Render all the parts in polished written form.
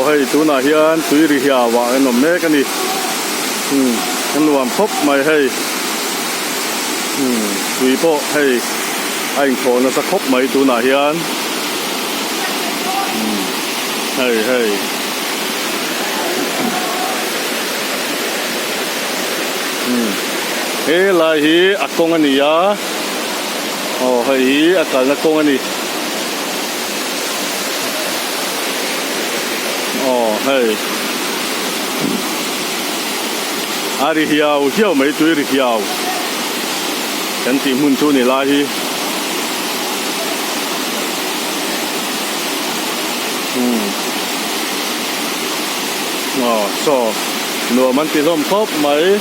hay tu na hian tui ri hia wa en om mek ani an nuam khop mai hay tui po hay anh khổ nó sẽ khóc mấy tu na hian hay hay he lai hi akong ani ya hay hi akal na kong ani hay ari hiao mấy túi ri hiao kan ti mun tu ni lai hi so nua man ti lom khop mấy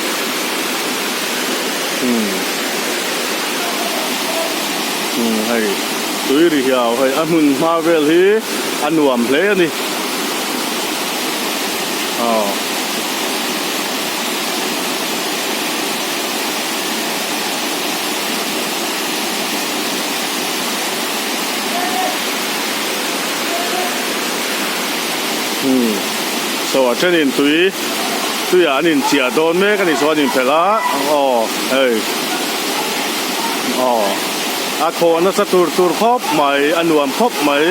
hay túi ri hiao hay amun marvel hi anuam hle ani so ở trên tui anh in chia đón mấy cái này so anh phải lá hey ako nó sẽ tur khóc mày anh nuam khóc mày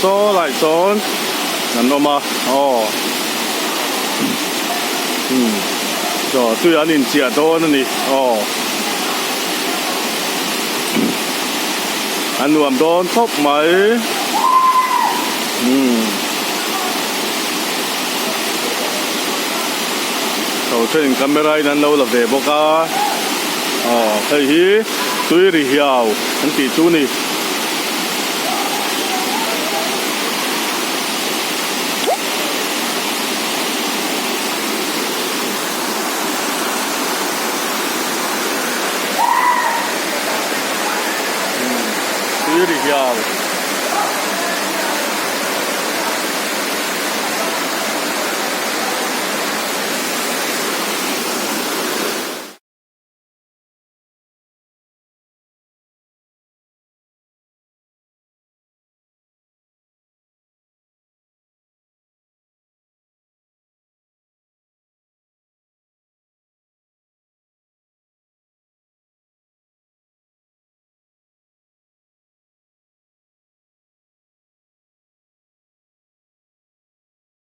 so lại son nằm đâu mà so tui anh in chia đón này anh nuam đón khóc mày trên camera nan lâu là về boka hay hi tui ri hiao anh ti chu ni